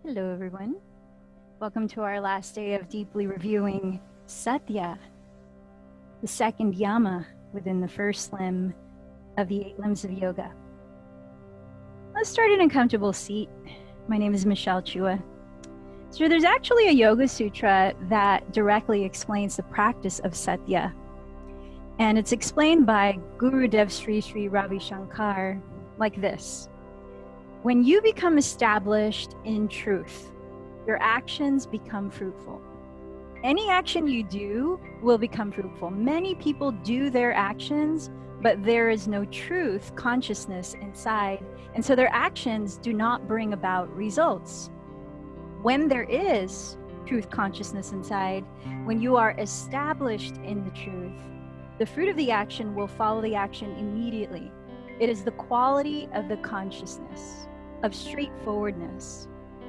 Hello, everyone. Welcome to our last day of deeply reviewing Satya, the second yama within the first limb of the 8 limbs of yoga. Let's start in a comfortable seat. My name is Michelle Chua. So there's actually a yoga sutra that directly explains the practice of Satya. And it's explained by Gurudev Sri Sri Ravi Shankar like this. When you become established in truth, your actions become fruitful. Any action you do will become fruitful. Many people do their actions, but there is no truth, consciousness inside. And so their actions do not bring about results. When there is truth, consciousness inside, when you are established in the truth, the fruit of the action will follow the action immediately. It is the quality of the consciousness, of straightforwardness.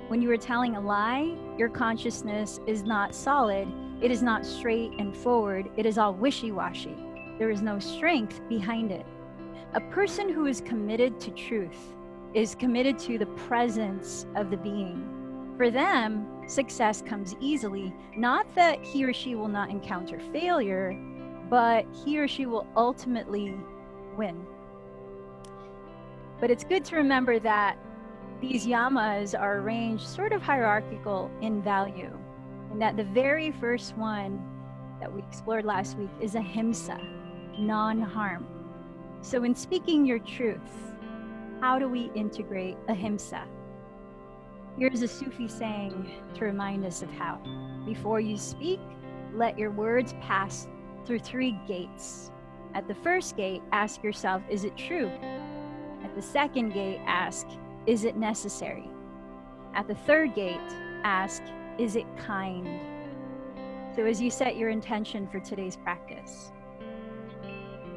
When you are telling a lie, your consciousness is not solid. It is not straight and forward. It is all wishy-washy. There is no strength behind it. A person who is committed to truth is committed to the presence of the being. For them, success comes easily. Not that he or she will not encounter failure, but he or she will ultimately win. But it's good to remember that these yamas are arranged sort of hierarchical in value, and that the very first one that we explored last week is ahimsa, non-harm. So in speaking your truth, how do we integrate ahimsa? Here's a Sufi saying to remind us of how. Before you speak, let your words pass through 3 gates. At the first gate, ask yourself, is it true? At the second gate, ask, is it necessary? At the third gate, ask, is it kind? So as you set your intention for today's practice,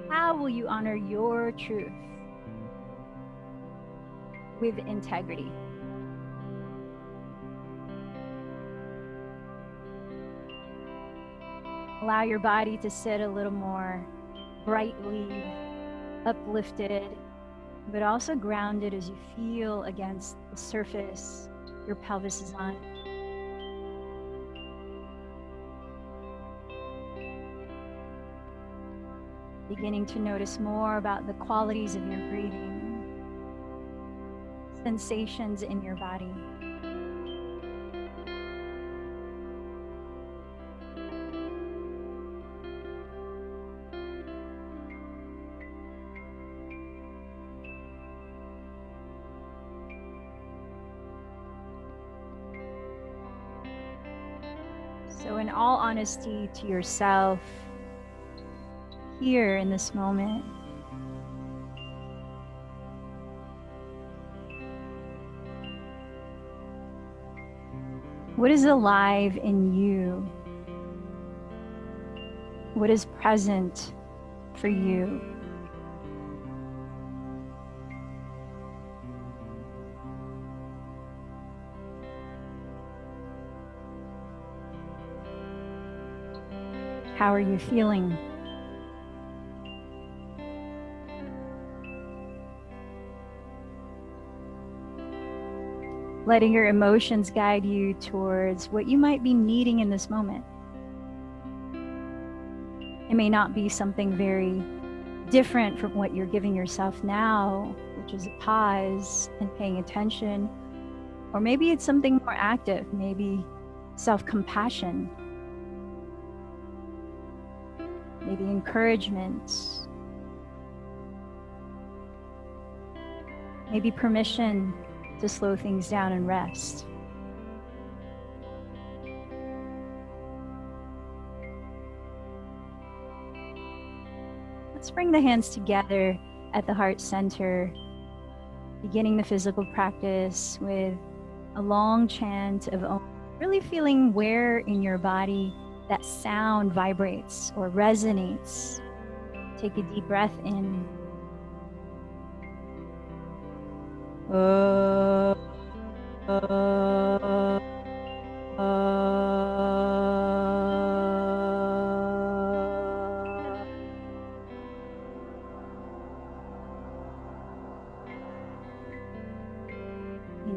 how will you honor your truth with integrity? Allow your body to sit a little more brightly uplifted, but also grounded as you feel against the surface your pelvis is on. Beginning to notice more about the qualities of your breathing, sensations in your body. So in all honesty to yourself, here in this moment, what is alive in you? What is present for you? How are you feeling? Letting your emotions guide you towards what you might be needing in this moment. It may not be something very different from what you're giving yourself now, which is a pause and paying attention. Or maybe it's something more active, maybe self-compassion, maybe encouragement, maybe permission to slow things down and rest. Let's bring the hands together at the heart center, beginning the physical practice with a long chant of Om, really feeling where in your body that sound vibrates or resonates. Take a deep breath in.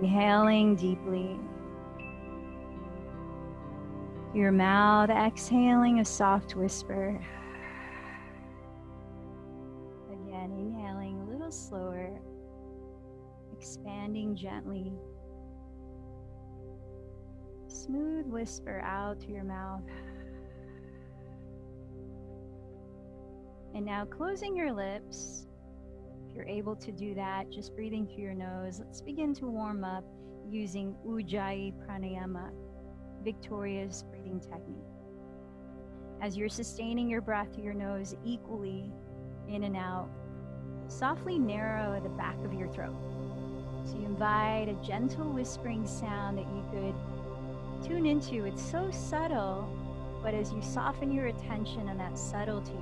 Inhaling deeply. Your mouth, exhaling a soft whisper. Again, inhaling a little slower, expanding gently. Smooth whisper out to your mouth. And now closing your lips. If you're able to do that, just breathing through your nose. Let's begin to warm up using Ujjayi Pranayama, Victoria's breathing technique. As you're sustaining your breath through your nose equally in and out, softly narrow the back of your throat. So you invite a gentle whispering sound that you could tune into. It's so subtle, but as you soften your attention on that subtlety,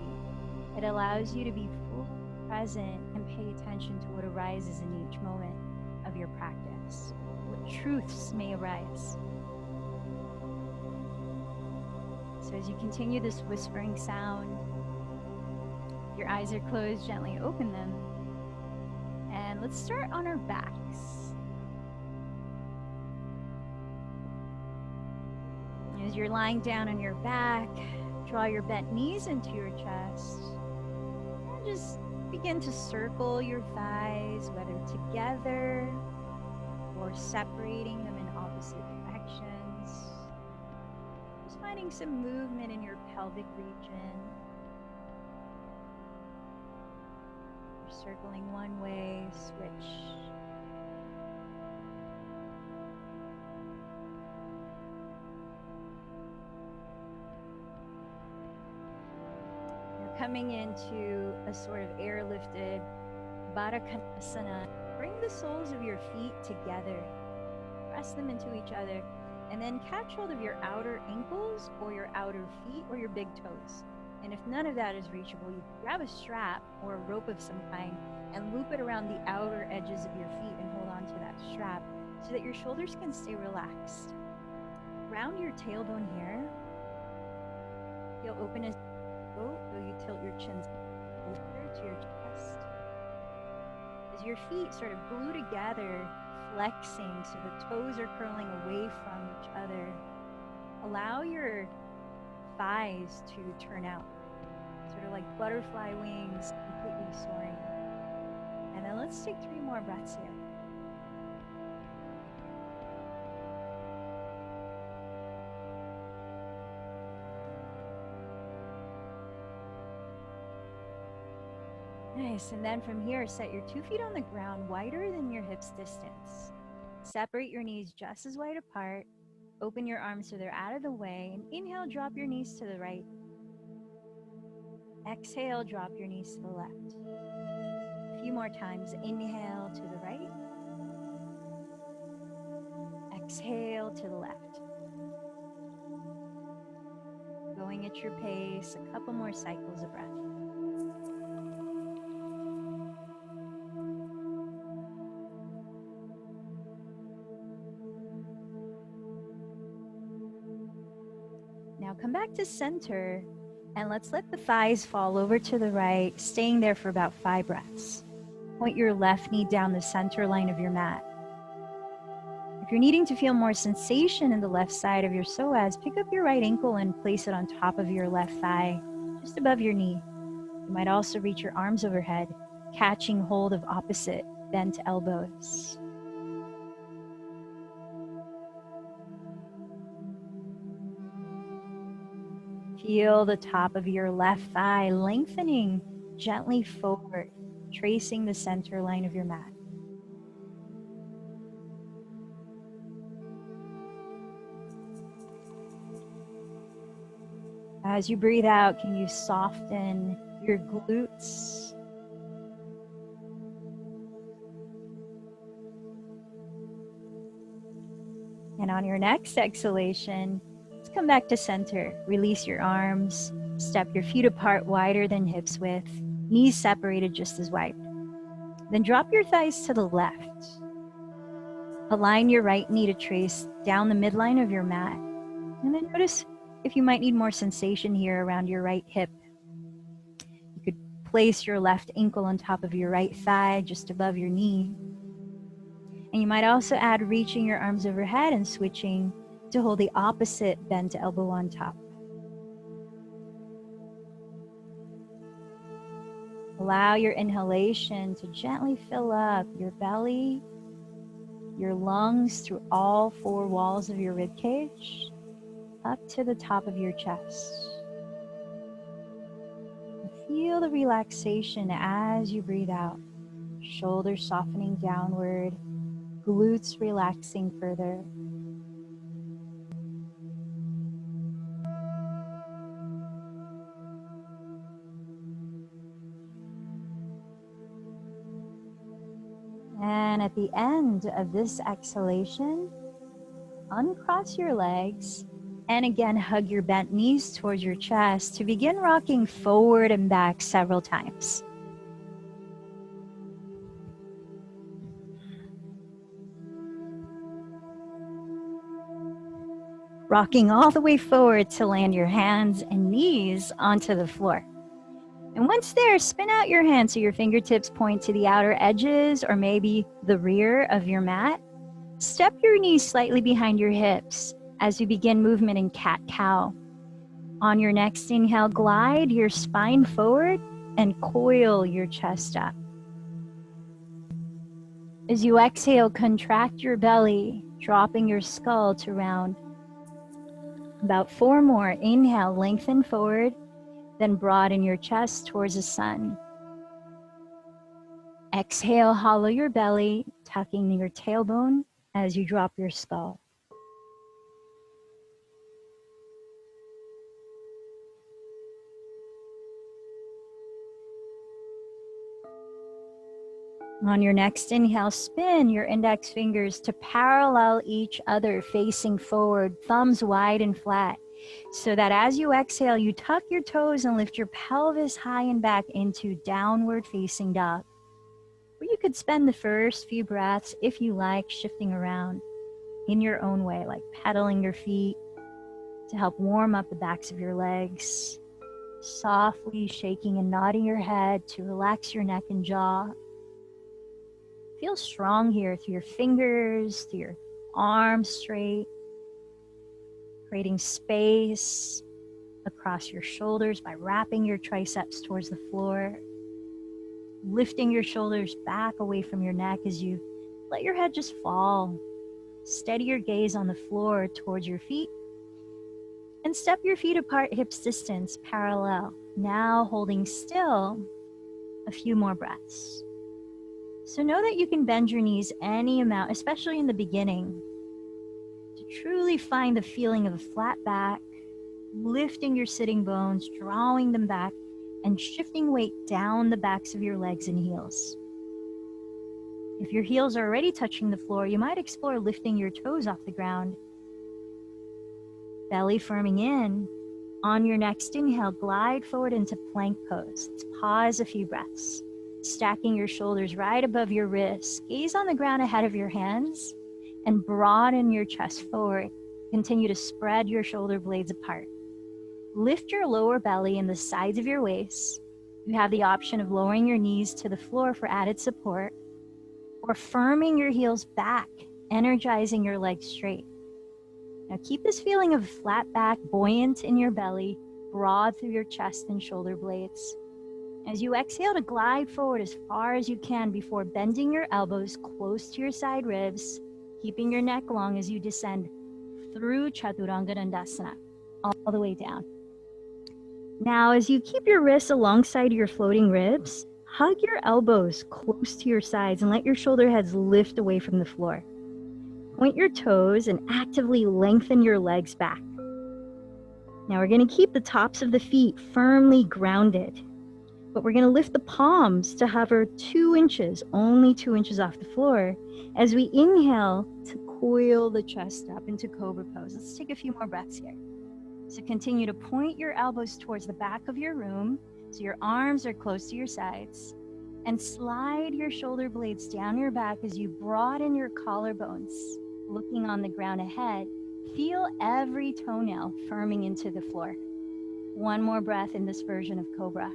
it allows you to be fully present and pay attention to what arises in each moment of your practice, what truths may arise. So as you continue this whispering sound, your eyes are closed, gently open them. And let's start on our backs. As you're lying down on your back, draw your bent knees into your chest. And just begin to circle your thighs, whether together or separating them in opposite directions. Just finding some movement in your pelvic region. You're circling one way, switch. You're coming into a sort of airlifted Virasana. Bring the soles of your feet together. Press them into each other. And then catch hold of your outer ankles or your outer feet or your big toes. And if none of that is reachable, you grab a strap or a rope of some kind and loop it around the outer edges of your feet and hold on to that strap so that your shoulders can stay relaxed. Round your tailbone here. Feel open as you go, though you tilt your chin closer to your chest. As your feet sort of glue together, flexing so the toes are curling away from each other. Allow your thighs to turn out, sort of like butterfly wings, completely soaring. And then let's take 3 more breaths here. Nice, and then from here, set your 2 feet on the ground wider than your hips distance. Separate your knees just as wide apart. Open your arms so they're out of the way. And inhale, drop your knees to the right. Exhale, drop your knees to the left. A few more times. Inhale to the right. Exhale to the left. Going at your pace, a couple more cycles of breath. Now come back to center and let's let the thighs fall over to the right, staying there for about 5 breaths. Point your left knee down the center line of your mat. If you're needing to feel more sensation in the left side of your psoas, pick up your right ankle and place it on top of your left thigh, just above your knee. You might also reach your arms overhead, catching hold of opposite bent elbows. Feel the top of your left thigh lengthening gently forward, tracing the center line of your mat. As you breathe out, can you soften your glutes? And on your next exhalation, let's come back to center. Release your arms, step your feet apart wider than hips width, knees separated just as wide. Then drop your thighs to the left. Align your right knee to trace down the midline of your mat. And then notice if you might need more sensation here around your right hip. You could place your left ankle on top of your right thigh just above your knee. And you might also add reaching your arms overhead and switching to hold the opposite bent elbow on top. Allow your inhalation to gently fill up your belly, your lungs through all four walls of your rib cage, up to the top of your chest. Feel the relaxation as you breathe out. Shoulders softening downward, glutes relaxing further. And at the end of this exhalation, uncross your legs and again hug your bent knees towards your chest to begin rocking forward and back several times. Rocking all the way forward to land your hands and knees onto the floor. And once there, spin out your hands so your fingertips point to the outer edges or maybe the rear of your mat. Step your knees slightly behind your hips as you begin movement in cat-cow. On your next inhale, glide your spine forward and coil your chest up. As you exhale, contract your belly, dropping your skull to round. About 4 more. Inhale, lengthen forward, then broaden your chest towards the sun. Exhale, hollow your belly, tucking your tailbone as you drop your skull. On your next inhale, spin your index fingers to parallel each other, facing forward, thumbs wide and flat, so that as you exhale, you tuck your toes and lift your pelvis high and back into downward facing dog. Or you could spend the first few breaths, if you like, shifting around in your own way, like pedaling your feet to help warm up the backs of your legs, softly shaking and nodding your head to relax your neck and jaw. Feel strong here through your fingers, through your arms straight, creating space across your shoulders by wrapping your triceps towards the floor, lifting your shoulders back away from your neck as you let your head just fall. Steady your gaze on the floor towards your feet and step your feet apart, hips distance, parallel. Now holding still, a few more breaths. So know that you can bend your knees any amount, especially in the beginning, to truly find the feeling of a flat back, lifting your sitting bones, drawing them back, and shifting weight down the backs of your legs and heels. If your heels are already touching the floor, you might explore lifting your toes off the ground. Belly firming in. On your next inhale, glide forward into plank pose. Let's pause a few breaths. Stacking your shoulders right above your wrists. Gaze on the ground ahead of your hands and broaden your chest forward. Continue to spread your shoulder blades apart. Lift your lower belly and the sides of your waist. You have the option of lowering your knees to the floor for added support or firming your heels back, energizing your legs straight. Now keep this feeling of flat back, buoyant in your belly, broad through your chest and shoulder blades. As you exhale to glide forward as far as you can before bending your elbows close to your side ribs, keeping your neck long as you descend through Chaturanga Dandasana, all the way down. Now, as you keep your wrists alongside your floating ribs, hug your elbows close to your sides and let your shoulder heads lift away from the floor. Point your toes and actively lengthen your legs back. Now we're going to keep the tops of the feet firmly grounded, but we're going to lift the palms to hover 2 inches, only 2 inches off the floor, as we inhale to coil the chest up into Cobra Pose. Let's take a few more breaths here. So continue to point your elbows towards the back of your room, so your arms are close to your sides, and slide your shoulder blades down your back as you broaden your collarbones. Looking on the ground ahead, feel every toenail firming into the floor. One more breath in this version of Cobra.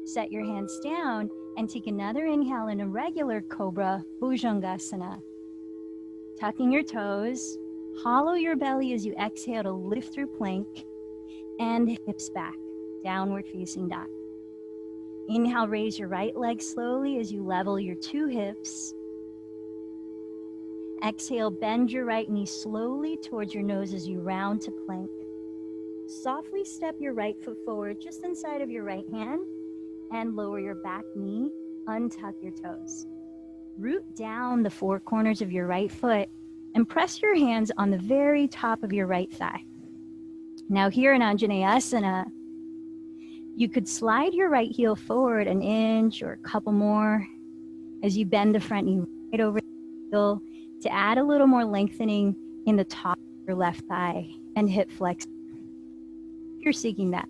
Set your hands down and take another inhale in a regular Cobra Bhujangasana. Tucking your toes, Hollow your belly as you exhale to lift through plank and hips back, downward facing dog. Inhale, raise your right leg slowly as you level your two hips. Exhale, bend your right knee slowly towards your nose as you round to plank. Softly step your right foot forward just inside of your right hand and lower your back knee, untuck your toes. Root down the four corners of your right foot and press your hands on the very top of your right thigh. Now here in Anjaneyasana, you could slide your right heel forward an inch or a couple more as you bend the front knee right over the heel to add a little more lengthening in the top of your left thigh and hip flex if you're seeking that.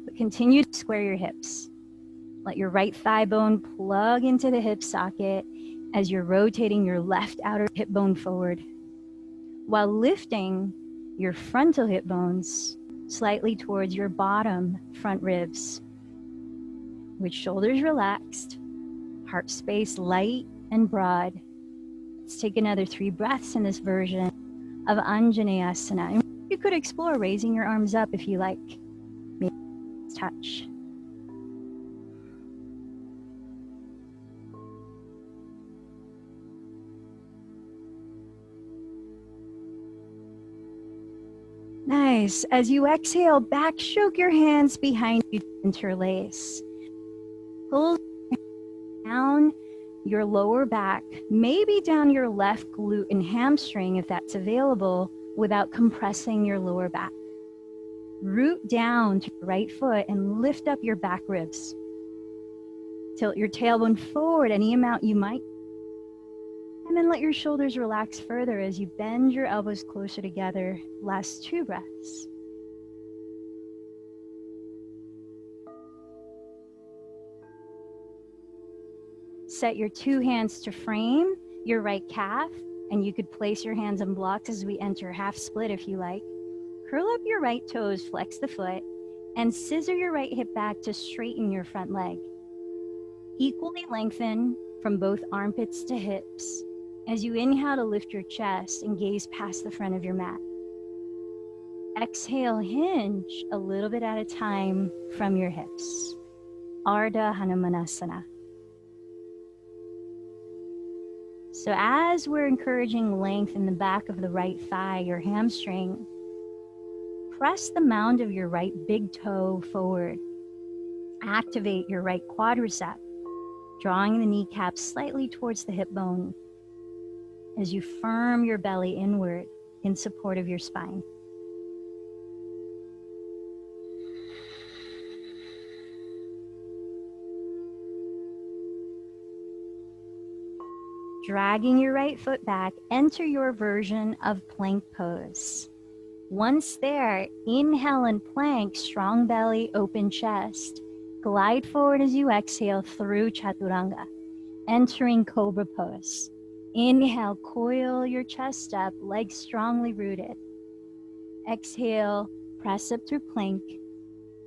But continue to square your hips. Let your right thigh bone plug into the hip socket as you're rotating your left outer hip bone forward, while lifting your frontal hip bones slightly towards your bottom front ribs. With shoulders relaxed, heart space light and broad. Let's take another 3 breaths in this version of Anjaneyasana. And you could explore raising your arms up if you like. Maybe touch. Nice. As you exhale, back stroke your hands behind you to interlace. Pull down your lower back, maybe down your left glute and hamstring if that's available, without compressing your lower back. Root down to your right foot and lift up your back ribs. Tilt your tailbone forward any amount you might. And then let your shoulders relax further as you bend your elbows closer together. Last 2 breaths. Set your 2 hands to frame your right calf, and you could place your hands on blocks as we enter half split if you like. Curl up your right toes, flex the foot, and scissor your right hip back to straighten your front leg. Equally lengthen from both armpits to hips as you inhale to lift your chest and gaze past the front of your mat. Exhale, hinge a little bit at a time from your hips. Ardha Hanumanasana. So as we're encouraging length in the back of the right thigh or hamstring, press the mound of your right big toe forward. Activate your right quadricep, drawing the kneecap slightly towards the hip bone as you firm your belly inward in support of your spine. Dragging your right foot back, enter your version of plank pose. Once there, inhale and plank, strong belly, open chest. Glide forward as you exhale through Chaturanga, entering Cobra Pose. Inhale, coil your chest up, legs strongly rooted. Exhale, press up through plank,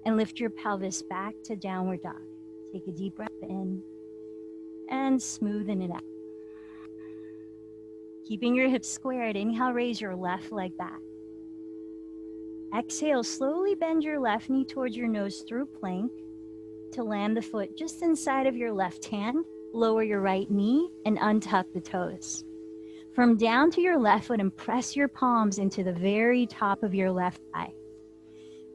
and lift your pelvis back to downward dog. Take a deep breath in, and smoothen it out. Keeping your hips squared, inhale, raise your left leg back. Exhale, slowly bend your left knee towards your nose through plank to land the foot just inside of your left hand. Lower your right knee and untuck the toes. From down to your left foot and press your palms into the very top of your left thigh.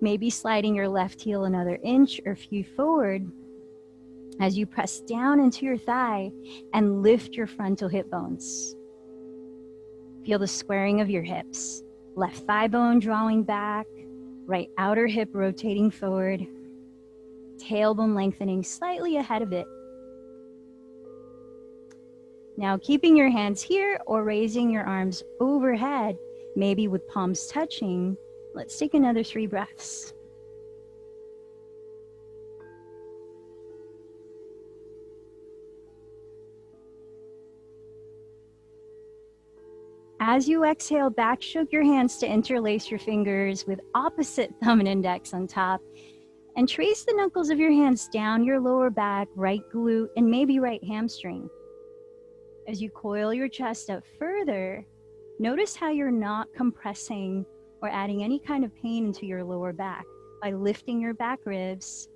Maybe sliding your left heel another inch or few forward as you press down into your thigh and lift your frontal hip bones. Feel the squaring of your hips. Left thigh bone drawing back, right outer hip rotating forward, tailbone lengthening slightly ahead of it. Now keeping your hands here or raising your arms overhead, maybe with palms touching, let's take another 3 breaths. As you exhale, back stroke your hands to interlace your fingers with opposite thumb and index on top, and trace the knuckles of your hands down your lower back, right glute, and maybe right hamstring. As you coil your chest up further, Notice how you're not compressing or adding any kind of pain into your lower back by lifting your back ribs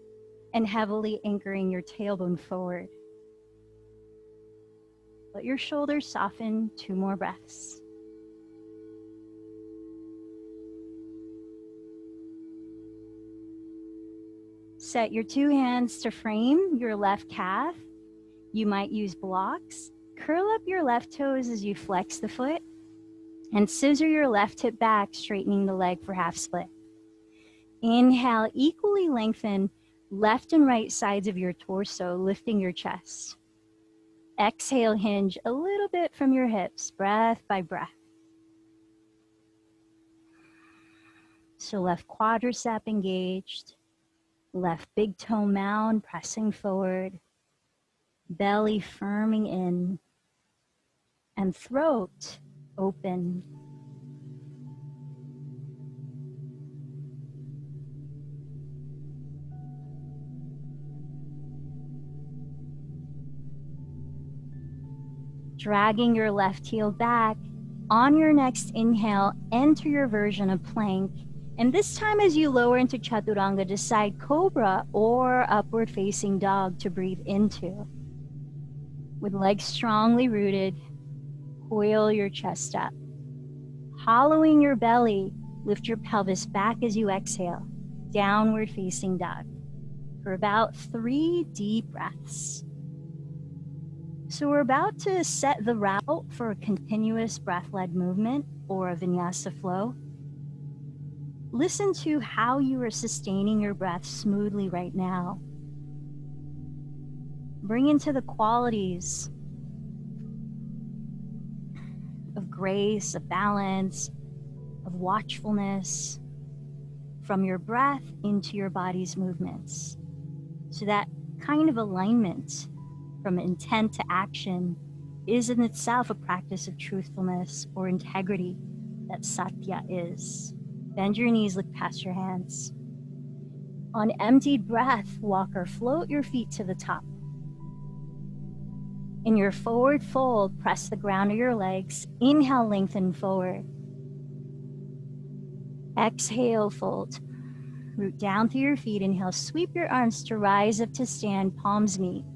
and heavily anchoring your tailbone forward. Let your shoulders soften. 2 more breaths. Set your 2 hands to frame your left calf. You might use blocks. Curl up your left toes as you flex the foot and scissor your left hip back, straightening the leg for half split. Inhale, equally lengthen left and right sides of your torso, lifting your chest. Exhale, hinge a little bit from your hips, breath by breath. So left quadricep engaged, left big toe mound pressing forward, belly firming in, and throat open. Dragging your left heel back, on your next inhale, enter your version of plank. And this time as you lower into Chaturanga, decide Cobra or upward facing dog to breathe into. With legs strongly rooted, coil your chest up. Hollowing your belly, lift your pelvis back as you exhale, downward facing dog, for about 3 deep breaths. So we're about to set the route for a continuous breath-led movement or a Vinyasa flow. Listen to how you are sustaining your breath smoothly right now. Bring into the qualities of grace, of balance, of watchfulness from your breath into your body's movements. So that kind of alignment from intent to action is in itself a practice of truthfulness or integrity that satya is. Bend your knees, look past your hands. On emptied breath, walk or float your feet to the top. In your forward fold, press the ground of your legs. Inhale, lengthen forward. Exhale, fold. Root down through your feet. Inhale, sweep your arms to rise up to stand, palms meet.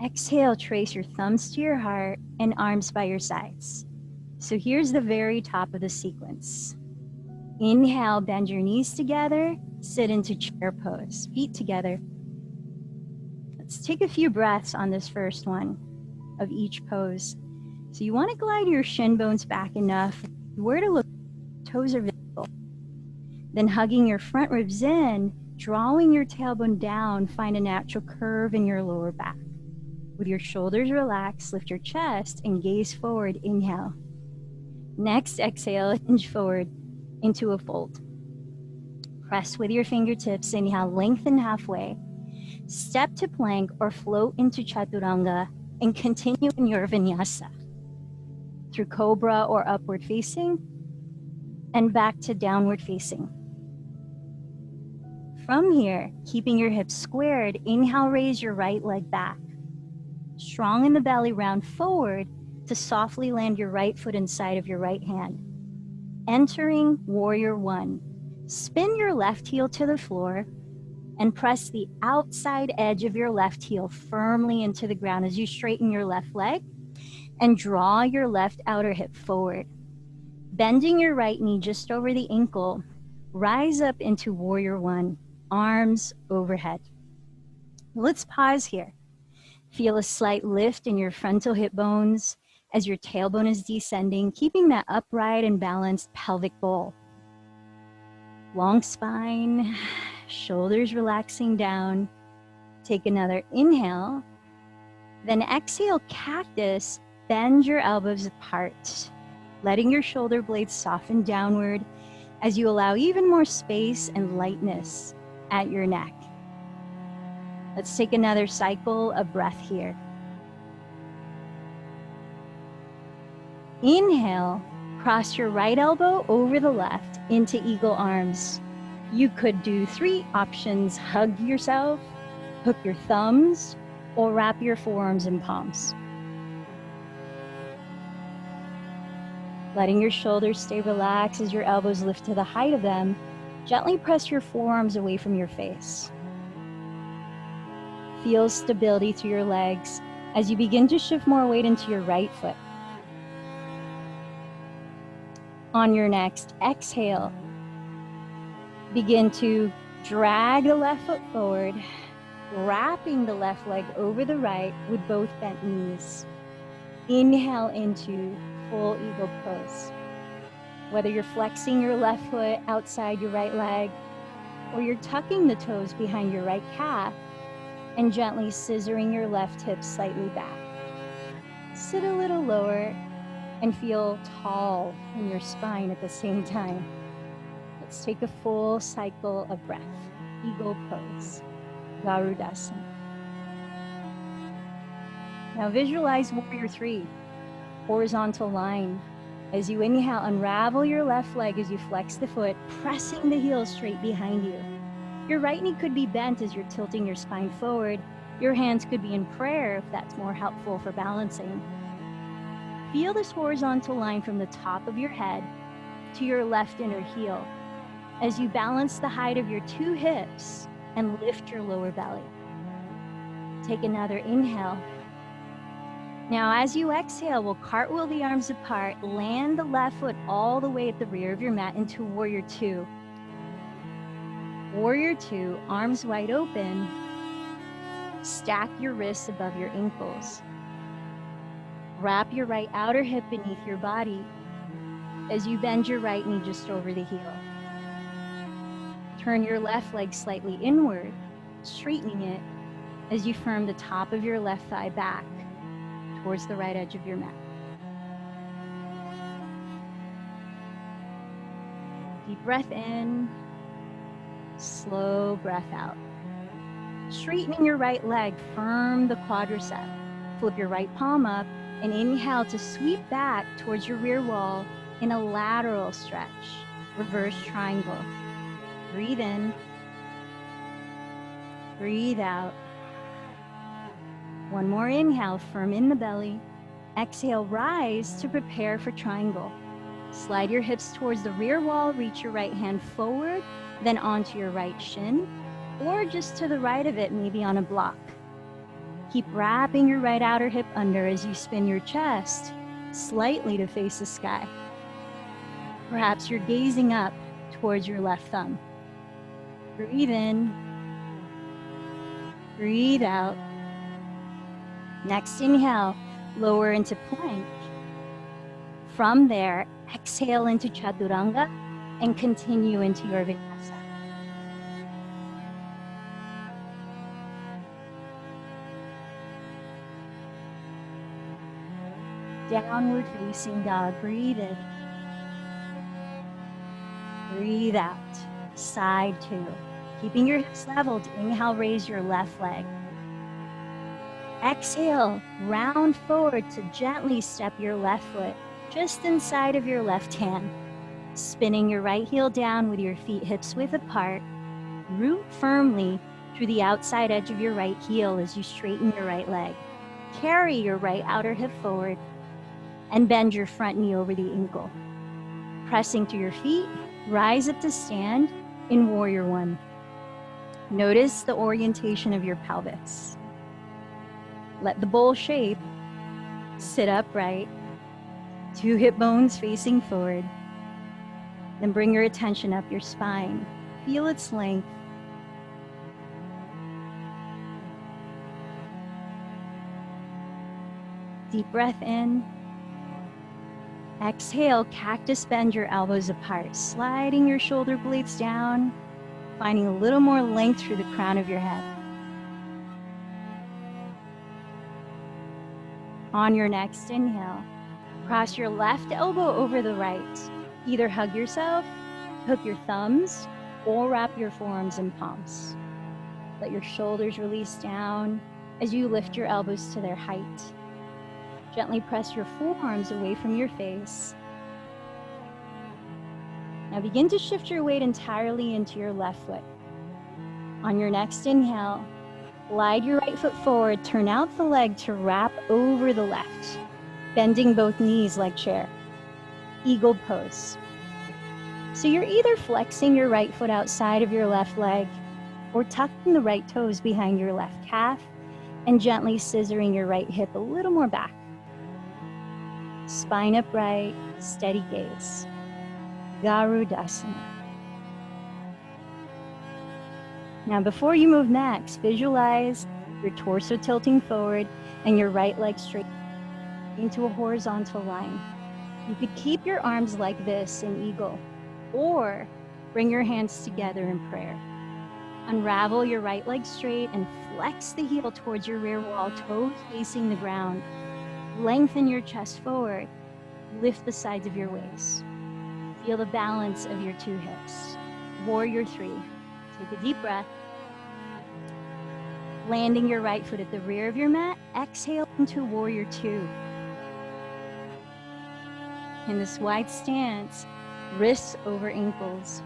Exhale, trace your thumbs to your heart and arms by your sides. So here's the very top of the sequence. Inhale, bend your knees together, sit into chair pose, feet together. Let's take a few breaths on this first one of each pose. So you want to glide your shin bones back enough where to look, toes are visible. Then hugging your front ribs in, drawing your tailbone down, find a natural curve in your lower back. With your shoulders relaxed, lift your chest and gaze forward, inhale. Next, exhale, hinge forward into a fold. Press with your fingertips, inhale, lengthen halfway. Step to plank or float into Chaturanga and continue in your Vinyasa through Cobra or upward facing and back to downward facing. From here, keeping your hips squared, inhale, raise your right leg back. Strong in the belly, round forward to softly land your right foot inside of your right hand. Entering warrior 1. Spin your left heel to the floor and press the outside edge of your left heel firmly into the ground as you straighten your left leg and draw your left outer hip forward. Bending your right knee just over the ankle, rise up into warrior 1, arms overhead. Let's pause here. Feel a slight lift in your frontal hip bones as your tailbone is descending, keeping that upright and balanced pelvic bowl. Long spine, shoulders relaxing down. Take another inhale. Then exhale, cactus. Bend your elbows apart, letting your shoulder blades soften downward as you allow even more space and lightness at your neck. Let's take another cycle of breath here. Inhale, cross your right elbow over the left into eagle arms. You could do 3 options: hug yourself, hook your thumbs, or wrap your forearms in palms. Letting your shoulders stay relaxed as your elbows lift to the height of them, gently press your forearms away from your face. Feel stability through your legs as you begin to shift more weight into your right foot. On your next exhale, begin to drag the left foot forward, wrapping the left leg over the right with both bent knees. Inhale into full eagle pose. Whether you're flexing your left foot outside your right leg, or you're tucking the toes behind your right calf and gently scissoring your left hip slightly back. Sit a little lower and feel tall in your spine at the same time. Let's take a full cycle of breath. Eagle pose, Garudasana. Now visualize warrior three, horizontal line. As you inhale, unravel your left leg as you flex the foot, pressing the heel straight behind you. Your right knee could be bent as you're tilting your spine forward. Your hands could be in prayer if that's more helpful for balancing. Feel this horizontal line from the top of your head to your left inner heel as you balance the height of your two hips and lift your lower belly. Take another inhale. Now, as you exhale, we'll cartwheel the arms apart, land the left foot all the way at the rear of your mat into warrior two. Warrior two, arms wide open. Stack your wrists above your ankles. Wrap your right outer hip beneath your body as you bend your right knee just over the heel. Turn your left leg slightly inward, straightening it as you firm the top of your left thigh back towards the right edge of your mat. Deep breath in, slow breath out. Straightening your right leg, firm the quadricep. Flip your right palm up and inhale to sweep back towards your rear wall in a lateral stretch, reverse triangle. Breathe in, breathe out. One more inhale, firm in the belly. Exhale, rise to prepare for triangle. Slide your hips towards the rear wall, reach your right hand forward, then onto your right shin, or just to the right of it, maybe on a block. Keep wrapping your right outer hip under as you spin your chest slightly to face the sky. Perhaps you're gazing up towards your left thumb. Breathe in, breathe out. Next inhale, lower into plank. From there, exhale into chaturanga and continue into your vinyasa. Downward facing dog, breathe in. Breathe out, side two. Keeping your hips leveled, inhale, raise your left leg. Exhale, round forward to gently step your left foot just inside of your left hand. Spinning your right heel down with your feet hips width apart. Root firmly through the outside edge of your right heel as you straighten your right leg. Carry your right outer hip forward and bend your front knee over the ankle. Pressing through your feet, rise up to stand in warrior one. Notice the orientation of your pelvis. Let the bowl shape sit upright, two hip bones facing forward. Then bring your attention up your spine. Feel its length. Deep breath in. Exhale, cactus bend your elbows apart, sliding your shoulder blades down, finding a little more length through the crown of your head. On your next inhale, cross your left elbow over the right. Either hug yourself, hook your thumbs, or wrap your forearms in palms. Let your shoulders release down as you lift your elbows to their height. Gently press your forearms away from your face. Now begin to shift your weight entirely into your left foot. On your next inhale, glide your right foot forward, turn out the leg to wrap over the left, bending both knees like chair. Eagle pose. So you're either flexing your right foot outside of your left leg or tucking the right toes behind your left calf and gently scissoring your right hip a little more back. Spine upright, steady gaze. Garudasana. Now before you move next, visualize your torso tilting forward and your right leg straight into a horizontal line. You could keep your arms like this in eagle, or bring your hands together in prayer. Unravel your right leg straight and flex the heel towards your rear wall, toes facing the ground. Lengthen your chest forward. Lift the sides of your waist. Feel the balance of your two hips. Warrior 3. Take a deep breath. Landing your right foot at the rear of your mat, exhale into Warrior 2. In this wide stance, wrists over ankles.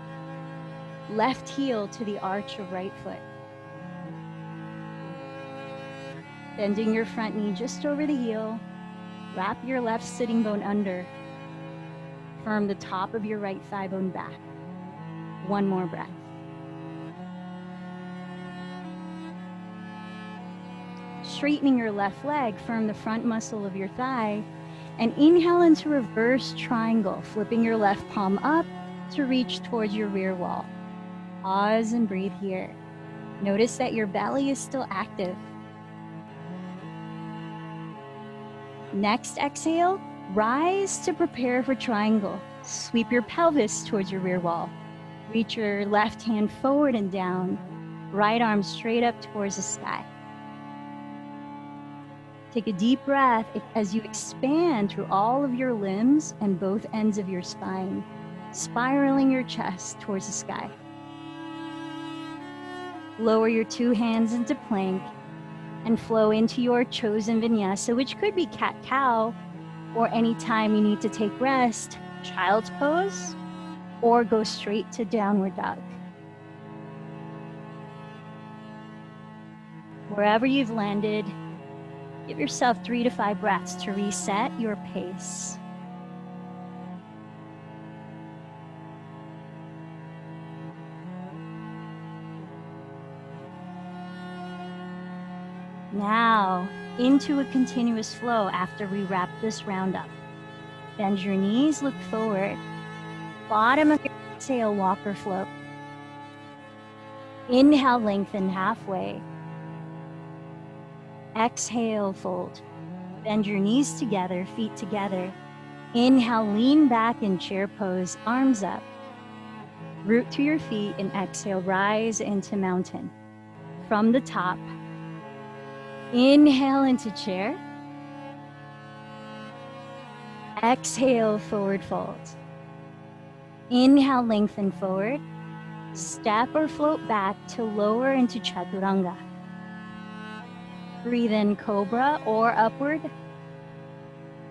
Left heel to the arch of right foot. Bending your front knee just over the heel. Wrap your left sitting bone under. Firm the top of your right thigh bone back. One more breath. Straightening your left leg, firm the front muscle of your thigh, and inhale into reverse triangle, flipping your left palm up to reach towards your rear wall. Pause and breathe here. Notice that your belly is still active. Next exhale, rise to prepare for triangle. Sweep your pelvis towards your rear wall. Reach your left hand forward and down. Right arm straight up towards the sky. Take a deep breath as you expand through all of your limbs and both ends of your spine, spiraling your chest towards the sky. Lower your two hands into plank and flow into your chosen vinyasa, which could be cat-cow, or anytime you need to take rest, child's pose, or go straight to downward dog. Wherever you've landed, give yourself 3 to 5 breaths to reset your pace. Now, into a continuous flow after we wrap this round up. Bend your knees, look forward. Bottom of your exhale, walk or float. Inhale, lengthen halfway. Exhale, fold. Bend your knees together, feet together. Inhale, lean back in chair pose, arms up. Root to your feet and exhale, rise into mountain. From the top, inhale into chair. Exhale, forward fold. Inhale, lengthen forward. Step or float back to lower into chaturanga. Breathe in cobra or upward.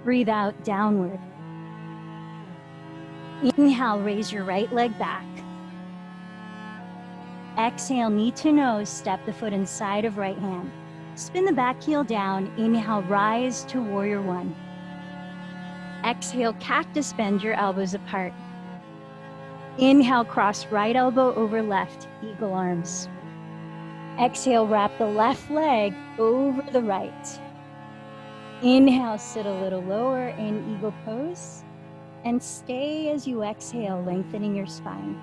Breathe out downward. Inhale, raise your right leg back. Exhale, knee to nose, step the foot inside of right hand. Spin the back heel down. Inhale, rise to warrior 1. Exhale, cactus, bend your elbows apart. Inhale, cross right elbow over left, eagle arms. Exhale, wrap the left leg over the right. Inhale, sit a little lower in eagle pose. And stay as you exhale, lengthening your spine.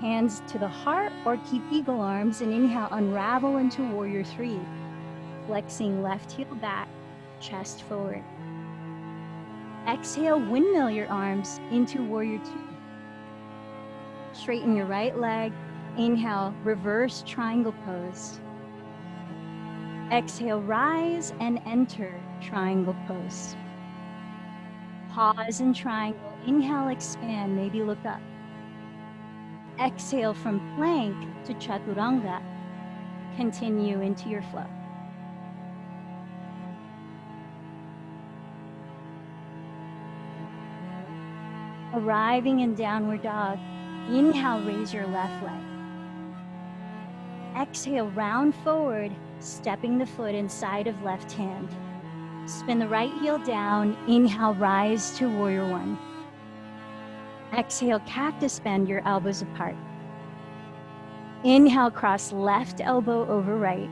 Hands to the heart or keep eagle arms, and inhale, unravel into warrior 3. Flexing left heel back, chest forward. Exhale, windmill your arms into warrior 2. Straighten your right leg. Inhale, reverse triangle pose. Exhale, rise and enter triangle pose. Pause in triangle. Inhale, expand, maybe look up. Exhale from plank to chaturanga. Continue into your flow. Arriving in downward dog, inhale, raise your left leg. Exhale, round forward, stepping the foot inside of left hand. Spin the right heel down. Inhale, rise to warrior one. Exhale, cactus bend your elbows apart. Inhale, cross left elbow over right.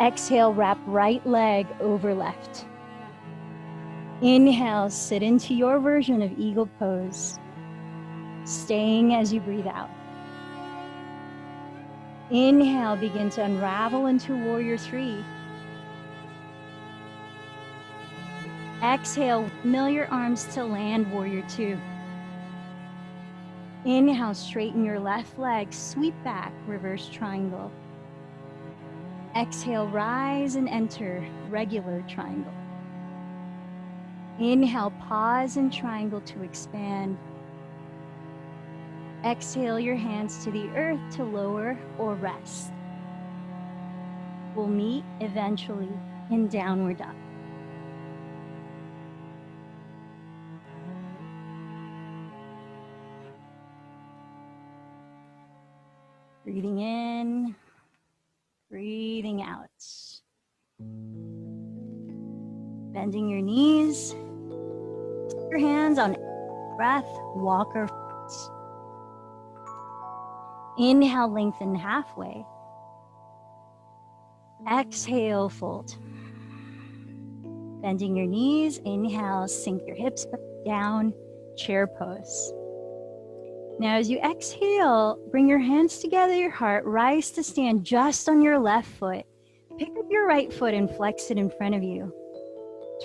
Exhale, wrap right leg over left. Inhale, sit into your version of eagle pose, staying as you breathe out. Inhale, begin to unravel into warrior three. Exhale, mill your arms to land, warrior two. Inhale, straighten your left leg, sweep back, reverse triangle. Exhale, rise and enter, regular triangle. Inhale, pause in triangle to expand. Exhale your hands to the earth to lower or rest. We'll meet eventually in downward dog. Breathing in, breathing out. Bending your knees. Your hands on breath, walk or foot. Inhale, lengthen halfway. Exhale, fold. Bending your knees, inhale, sink your hips down, chair pose. Now as you exhale, bring your hands together, your heart, rise to stand just on your left foot. Pick up your right foot and flex it in front of you.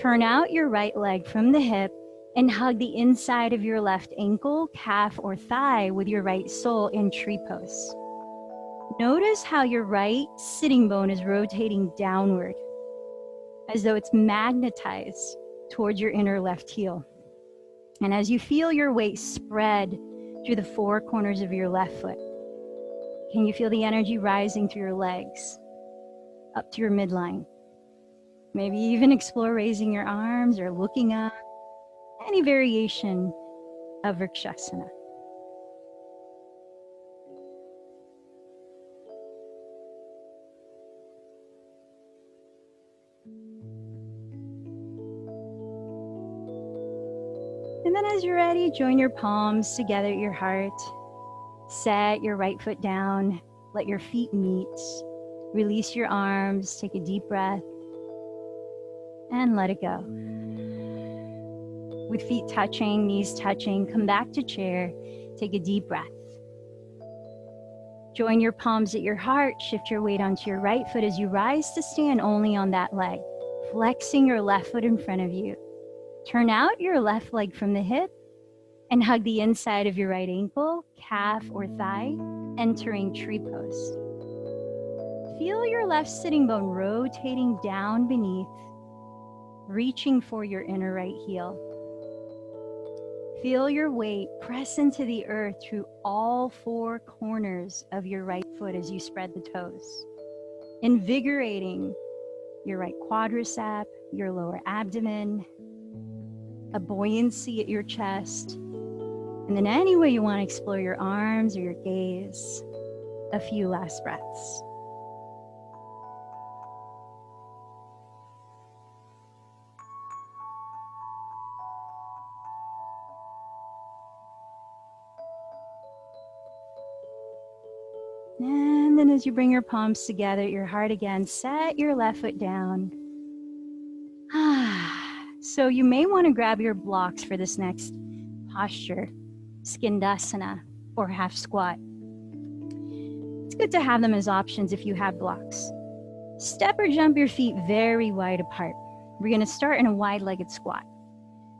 Turn out your right leg from the hip and hug the inside of your left ankle, calf, or thigh with your right sole in tree pose. Notice how your right sitting bone is rotating downward, as though it's magnetized towards your inner left heel. And as you feel your weight spread through the four corners of your left foot, can you feel the energy rising through your legs, up to your midline? Maybe even explore raising your arms or looking up, any variation of Virasana. And then as you're ready, join your palms together at your heart. Set your right foot down. Let your feet meet. Release your arms. Take a deep breath. And let it go. With feet touching, knees touching, come back to chair. Take a deep breath. Join your palms at your heart. Shift your weight onto your right foot as you rise to stand only on that leg, flexing your left foot in front of you. Turn out your left leg from the hip and hug the inside of your right ankle, calf, or thigh, entering tree pose. Feel your left sitting bone rotating down beneath, reaching for your inner right heel. Feel your weight press into the earth through all four corners of your right foot as you spread the toes, invigorating your right quadricep, your lower abdomen, a buoyancy at your chest, and then any way you want to explore your arms or your gaze, a few last breaths. And then as you bring your palms together at your heart again, set your left foot down. So you may want to grab your blocks for this next posture, Skandasana or half squat. It's good to have them as options if you have blocks. Step or jump your feet very wide apart. We're going to start in a wide-legged squat.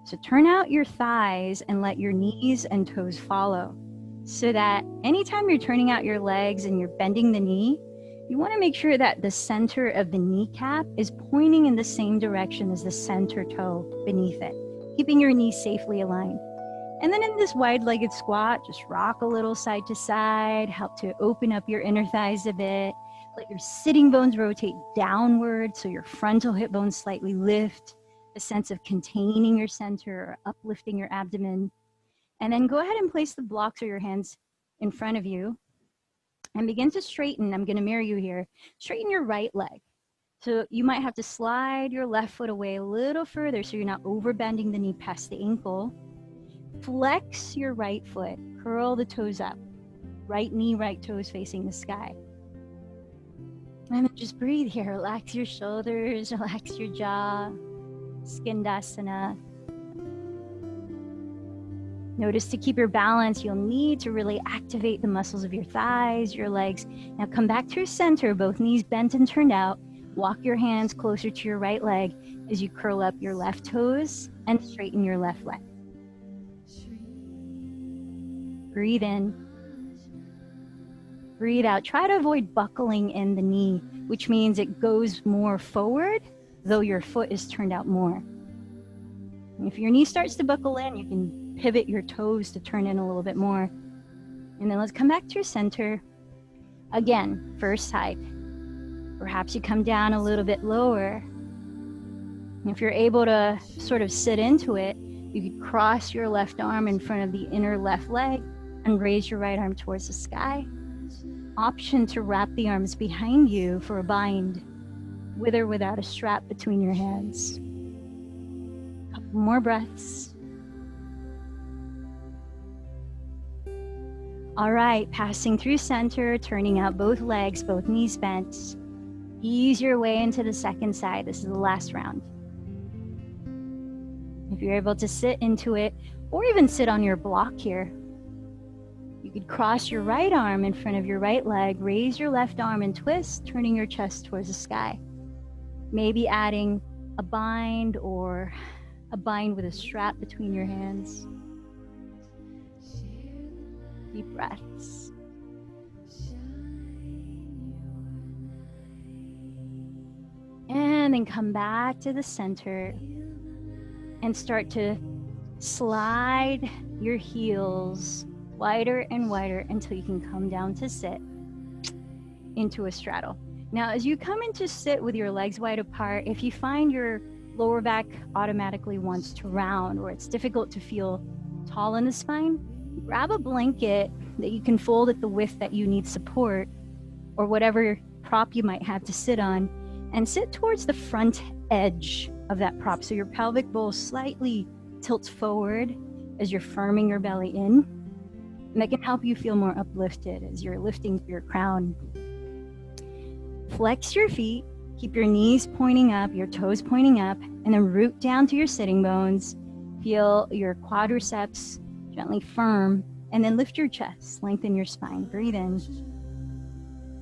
So turn out your thighs and let your knees and toes follow, so that anytime you're turning out your legs and you're bending the knee, you want to make sure that the center of the kneecap is pointing in the same direction as the center toe beneath it, keeping your knees safely aligned. And then in this wide-legged squat, just rock a little side to side, help to open up your inner thighs a bit. Let your sitting bones rotate downward so your frontal hip bones slightly lift, a sense of containing your center or uplifting your abdomen. And then go ahead and place the blocks or your hands in front of you and begin to straighten. I'm going to mirror you here. Straighten your right leg. So you might have to slide your left foot away a little further so you're not overbending the knee past the ankle. Flex your right foot, curl the toes up. Right knee, right toes facing the sky. And then just breathe here. Relax your shoulders, relax your jaw. Skandasana. Notice to keep your balance, you'll need to really activate the muscles of your thighs, your legs. Now come back to your center, both knees bent and turned out. Walk your hands closer to your right leg as you curl up your left toes and straighten your left leg. Breathe in. Breathe out. Try to avoid buckling in the knee, which means it goes more forward, though your foot is turned out more. If your knee starts to buckle in, you can pivot your toes to turn in a little bit more. And then let's come back to your center. Again, first side. Perhaps you come down a little bit lower. If you're able to sort of sit into it, you could cross your left arm in front of the inner left leg and raise your right arm towards the sky. Option to wrap the arms behind you for a bind, with or without a strap between your hands. Couple more breaths. All right, passing through center, turning out both legs, both knees bent. Ease your way into the second side. This is the last round. If you're able to sit into it, or even sit on your block here, you could cross your right arm in front of your right leg, raise your left arm and twist, turning your chest towards the sky. Maybe adding a bind or a bind with a strap between your hands. Deep breaths. And then come back to the center and start to slide your heels wider and wider until you can come down to sit into a straddle. Now, as you come into sit with your legs wide apart, if you find your lower back automatically wants to round or it's difficult to feel tall in the spine, grab a blanket that you can fold at the width that you need support or whatever prop you might have to sit on, and sit towards the front edge of that prop. So your pelvic bowl slightly tilts forward as you're firming your belly in. And that can help you feel more uplifted as you're lifting your crown. Flex your feet, keep your knees pointing up, your toes pointing up, and then root down to your sitting bones. Feel your quadriceps gently firm, and then lift your chest, lengthen your spine, breathe in.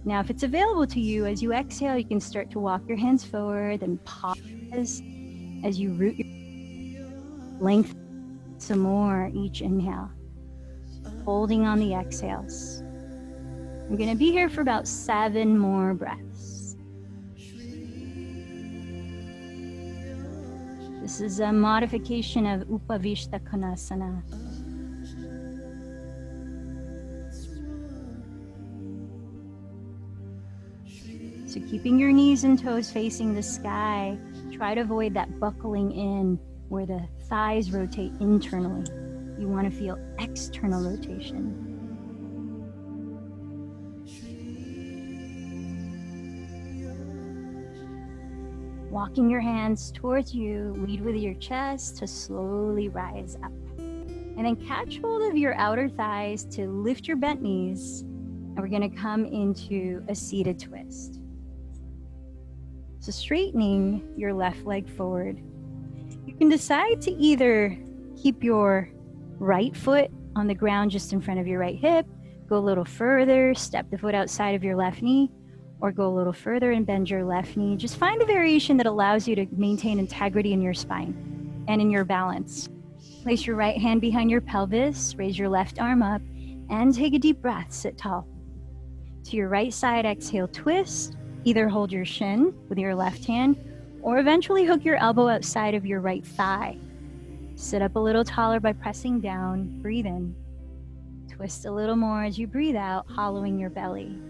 Now, if it's available to you, as you exhale, you can start to walk your hands forward and pause as you root your length some more each inhale, holding on the exhales. I'm going to be here for about 7 more breaths. This is a modification of Upavishta Konasana. So keeping your knees and toes facing the sky, try to avoid that buckling in where the thighs rotate internally. You want to feel external rotation. Walking your hands towards you, lead with your chest to slowly rise up. And then catch hold of your outer thighs to lift your bent knees. And we're going to come into a seated twist. So straightening your left leg forward. You can decide to either keep your right foot on the ground just in front of your right hip, go a little further, step the foot outside of your left knee, or go a little further and bend your left knee. Just find a variation that allows you to maintain integrity in your spine and in your balance. Place your right hand behind your pelvis, raise your left arm up, and take a deep breath, sit tall. To your right side, exhale, twist. Either hold your shin with your left hand or eventually hook your elbow outside of your right thigh. Sit up a little taller by pressing down, breathe in. Twist a little more as you breathe out, hollowing your belly.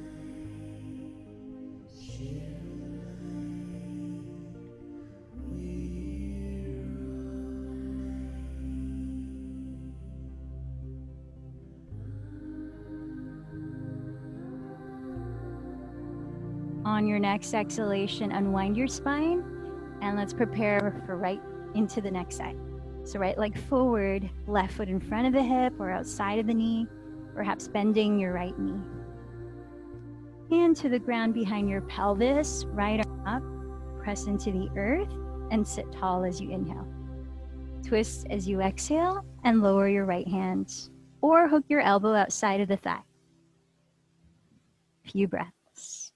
On your next exhalation, unwind your spine, and let's prepare for right into the next side. So right leg forward, left foot in front of the hip or outside of the knee, perhaps bending your right knee. Hand to the ground behind your pelvis, right arm up, press into the earth, and sit tall as you inhale. Twist as you exhale, and lower your right hand, or hook your elbow outside of the thigh. Few breaths.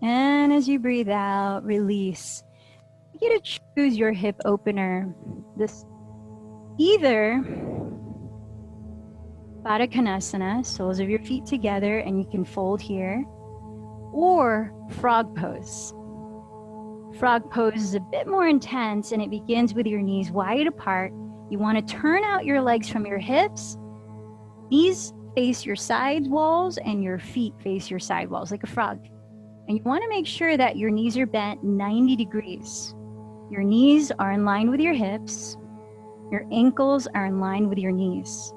And as you breathe out, release. You get to choose your hip opener. This either Baddha Konasana, soles of your feet together, and you can fold here, or frog pose. Frog pose is a bit more intense, and it begins with your knees wide apart. You want to turn out your legs from your hips. Knees face your side walls, and your feet face your side walls like a frog. And you want to make sure that your knees are bent 90 degrees. Your knees are in line with your hips. Your ankles are in line with your knees.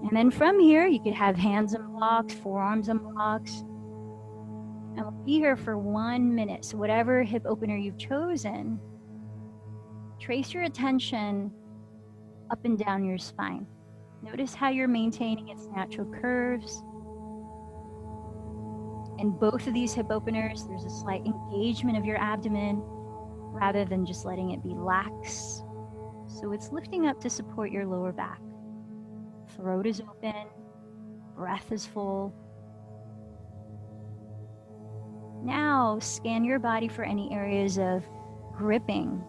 And then from here, you could have hands on blocks, forearms on blocks. And we'll be here for 1 minute. So whatever hip opener you've chosen, trace your attention up and down your spine. Notice how you're maintaining its natural curves. In both of these hip openers, there's a slight engagement of your abdomen rather than just letting it be lax. So it's lifting up to support your lower back. Throat is open, breath is full. Now scan your body for any areas of gripping,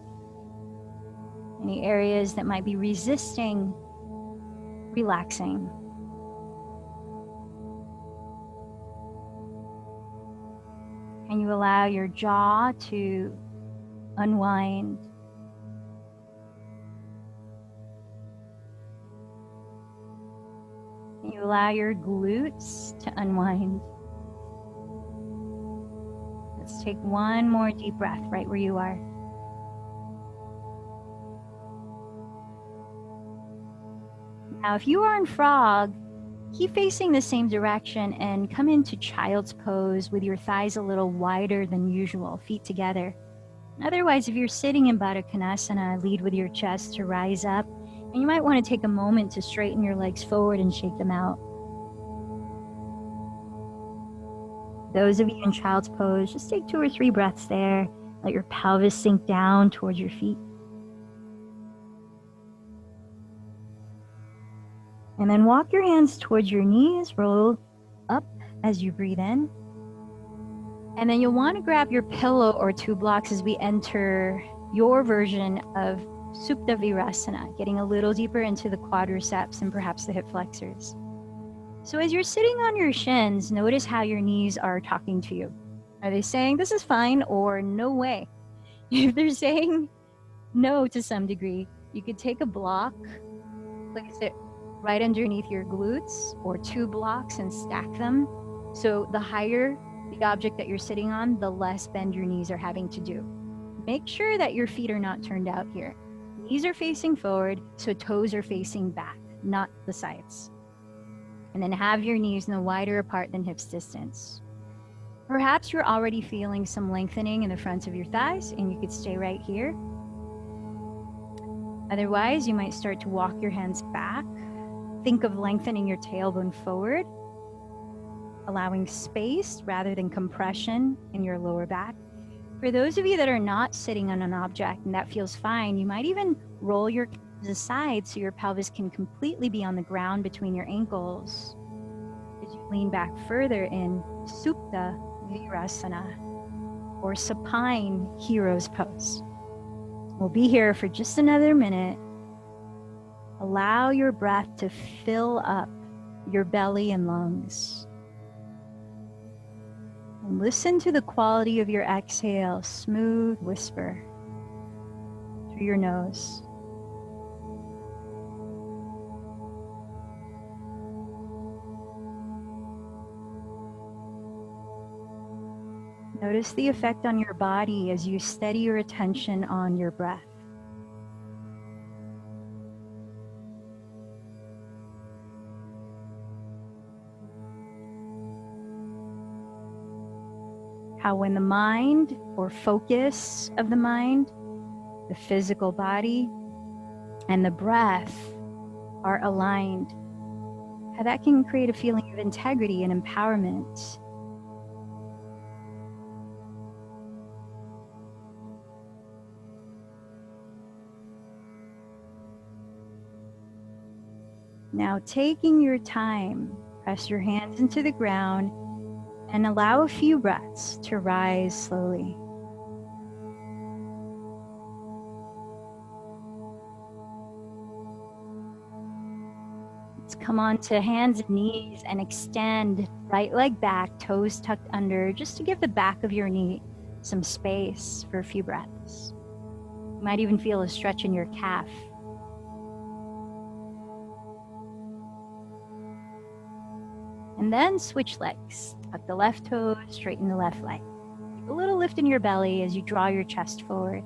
any areas that might be resisting relaxing. Can you allow your jaw to unwind? Can you allow your glutes to unwind? Let's take one more deep breath right where you are. Now, if you are in frog, keep facing the same direction and come into child's pose with your thighs a little wider than usual, feet together. Otherwise, if you're sitting in Baddha Konasana, lead with your chest to rise up, and you might want to take a moment to straighten your legs forward and shake them out. Those of you in child's pose, just take 2 or 3 breaths there. Let your pelvis sink down towards your feet. And then walk your hands towards your knees, roll up as you breathe in. And then you'll want to grab your pillow or 2 blocks as we enter your version of Supta Virasana, getting a little deeper into the quadriceps and perhaps the hip flexors. So as you're sitting on your shins, notice how your knees are talking to you. Are they saying, this is fine, or no way? If they're saying no to some degree, you could take a block, place it right underneath your glutes, or 2 blocks and stack them. So the higher the object that you're sitting on, the less bend your knees are having to do. Make sure that your feet are not turned out here. Knees are facing forward, so toes are facing back, not the sides. And then have your knees no wider apart than hips distance. Perhaps you're already feeling some lengthening in the fronts of your thighs, and you could stay right here. Otherwise, you might start to walk your hands back. Think of lengthening your tailbone forward, allowing space rather than compression in your lower back. For those of you that are not sitting on an object and that feels fine, you might even roll your calves aside so your pelvis can completely be on the ground between your ankles as you lean back further in Supta Virasana or supine hero's pose. We'll be here for just another minute. Allow your breath to fill up your belly and lungs. And listen to the quality of your exhale, smooth whisper through your nose. Notice the effect on your body as you steady your attention on your breath. How when the mind or focus of the mind, the physical body, and the breath are aligned, how that can create a feeling of integrity and empowerment. Now, taking your time, press your hands into the ground and allow a few breaths to rise slowly. Let's come on to hands and knees and extend right leg back, toes tucked under, just to give the back of your knee some space for a few breaths. You might even feel a stretch in your calf. And then switch legs. Tuck the left toe, straighten the left leg. Take a little lift in your belly as you draw your chest forward.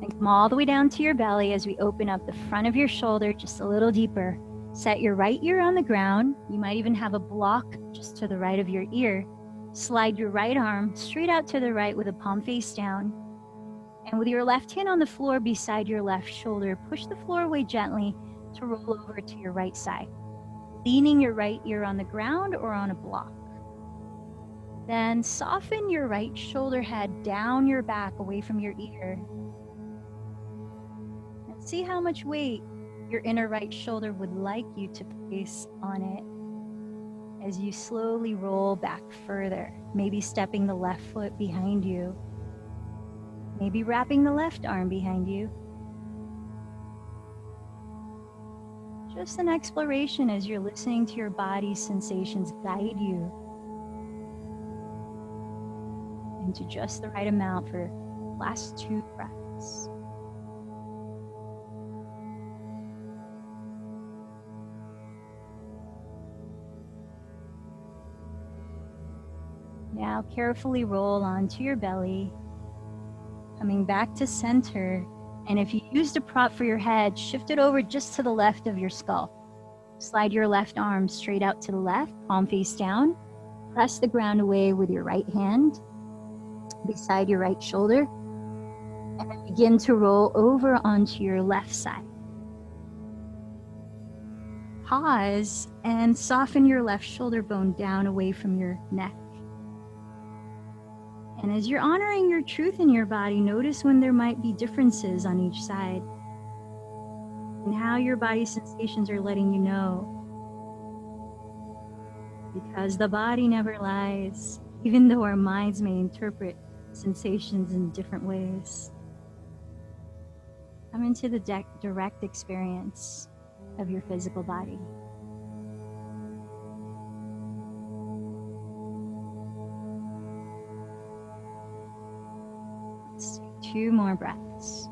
And come all the way down to your belly as we open up the front of your shoulder just a little deeper. Set your right ear on the ground. You might even have a block just to the right of your ear. Slide your right arm straight out to the right with a palm face down. And with your left hand on the floor beside your left shoulder, push the floor away gently to roll over to your right side, leaning your right ear on the ground or on a block. Then soften your right shoulder head down your back away from your ear. And see how much weight your inner right shoulder would like you to place on it as you slowly roll back further, maybe stepping the left foot behind you. Maybe wrapping the left arm behind you. Just an exploration as you're listening to your body's sensations guide you into just the right amount for last 2 breaths. Now carefully roll onto your belly, coming back to center. And if you used a prop for your head, shift it over just to the left of your skull. Slide your left arm straight out to the left, palm face down. Press the ground away with your right hand beside your right shoulder. And then begin to roll over onto your left side. Pause and soften your left shoulder bone down away from your neck. And as you're honoring your truth in your body, notice when there might be differences on each side and how your body sensations are letting you know. Because the body never lies, even though our minds may interpret sensations in different ways. Come into the direct experience of your physical body. Let's take 2 more breaths.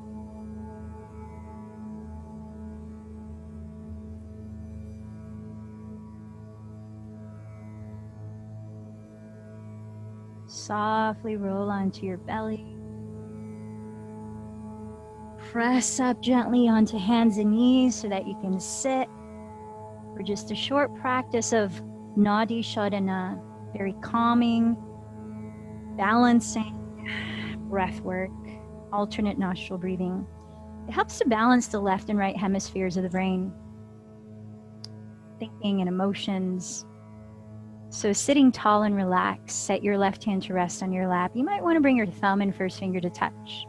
Softly roll onto your belly. Press up gently onto hands and knees so that you can sit for just a short practice of Nadi Shodhana, very calming, balancing breath work, alternate nostril breathing. It helps to balance the left and right hemispheres of the brain, thinking and emotions. So sitting tall and relaxed, set your left hand to rest on your lap. You might want to bring your thumb and first finger to touch.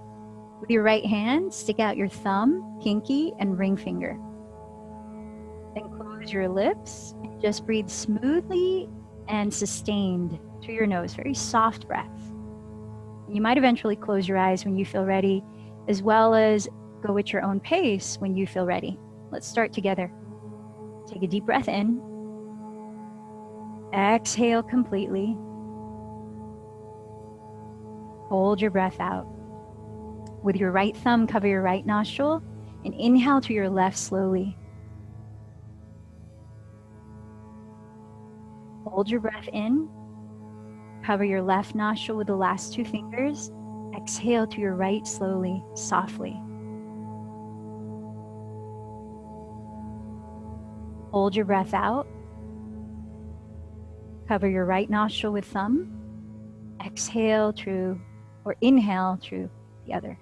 With your right hand, stick out your thumb, pinky, and ring finger. Then close your lips and just breathe smoothly and sustained through your nose. Very soft breath. You might eventually close your eyes when you feel ready, as well as go at your own pace when you feel ready. Let's start together. Take a deep breath in. Exhale completely. Hold your breath out. With your right thumb, cover your right nostril and inhale through your left slowly. Hold your breath in. Cover your left nostril with the last two fingers. Exhale to your right slowly, softly. Hold your breath out. Cover your right nostril with thumb. Exhale through, or inhale through the other.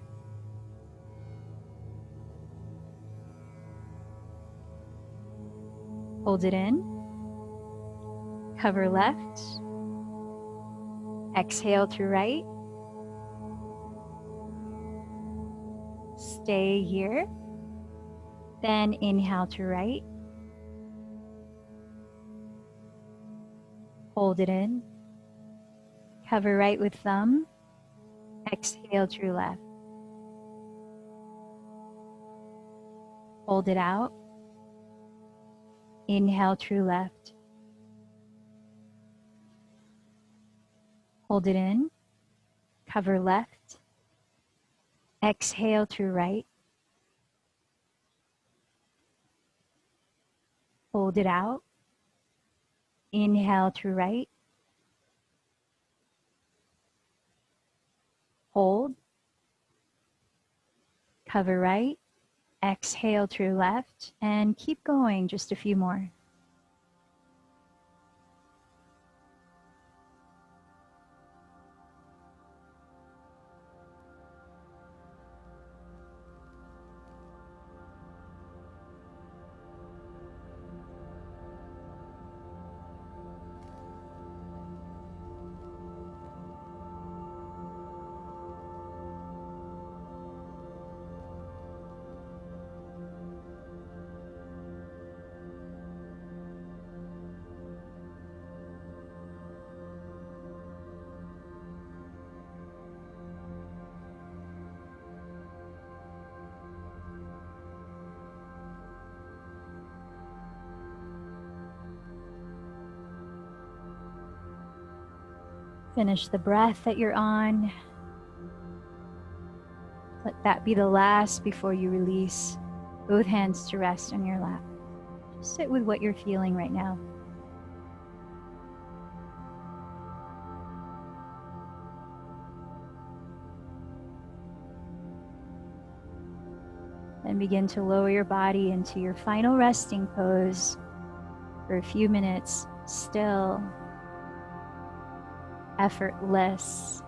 Hold it in. Cover left. Exhale through right. Stay here. Then inhale to right. Hold it in. Cover right with thumb. Exhale through left. Hold it out. Inhale through left. Hold it in. Cover left. Exhale through right. Hold it out. Inhale through right. Hold. Cover right. Exhale through left. And keep going, just a few more. Finish the breath that you're on. Let that be the last before you release both hands to rest on your lap. Just sit with what you're feeling right now. Then begin to lower your body into your final resting pose for a few minutes, still, effortless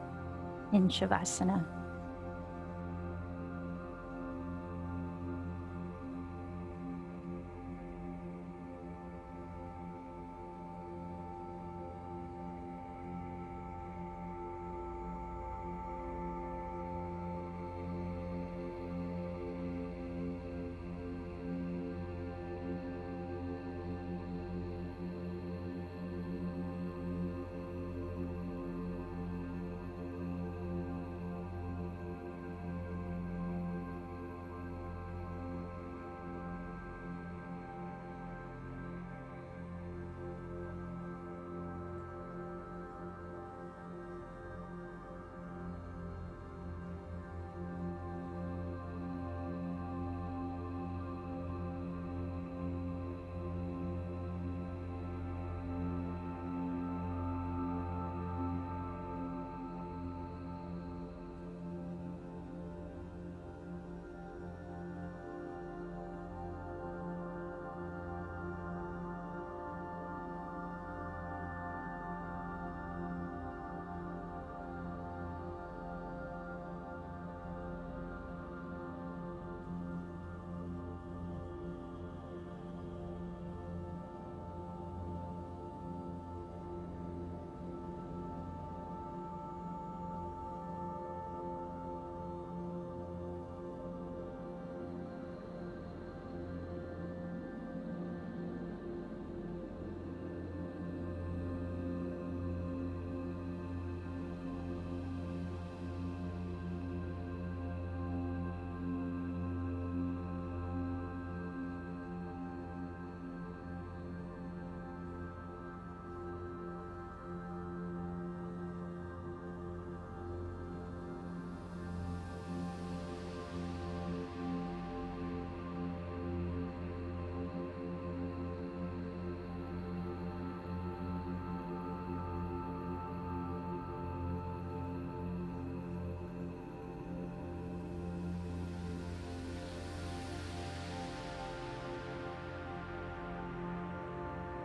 in Shavasana.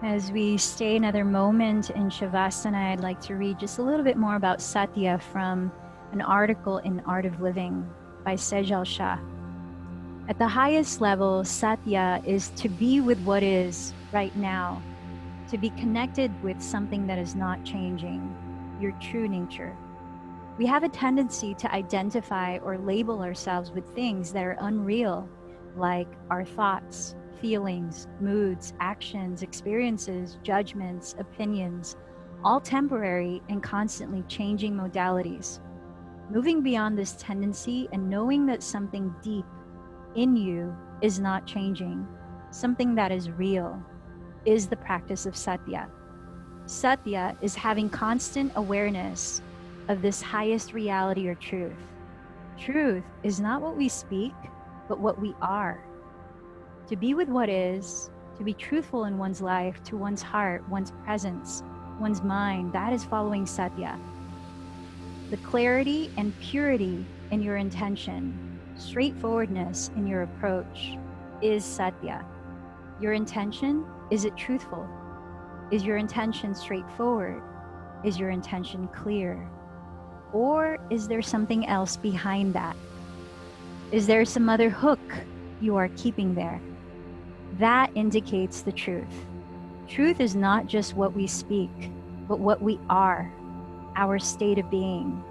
As we stay another moment in Shavasana, I'd like to read just a little bit more about Satya from an article in Art of Living by Sejal Shah. At the highest level, Satya is to be with what is right now, to be connected with something that is not changing, your true nature. We have a tendency to identify or label ourselves with things that are unreal, like our thoughts, feelings, moods, actions, experiences, judgments, opinions, all temporary and constantly changing modalities. Moving beyond this tendency and knowing that something deep in you is not changing, something that is real, is the practice of Satya. Satya is having constant awareness of this highest reality or truth. Truth is not what we speak, but what we are. To be with what is, to be truthful in one's life, to one's heart, one's presence, one's mind, that is following Satya. The clarity and purity in your intention, straightforwardness in your approach is Satya. Your intention, is it truthful? Is your intention straightforward? Is your intention clear? Or is there something else behind that? Is there some other hook you are keeping there? That indicates the truth. Truth is not just what we speak, but what we are, our state of being.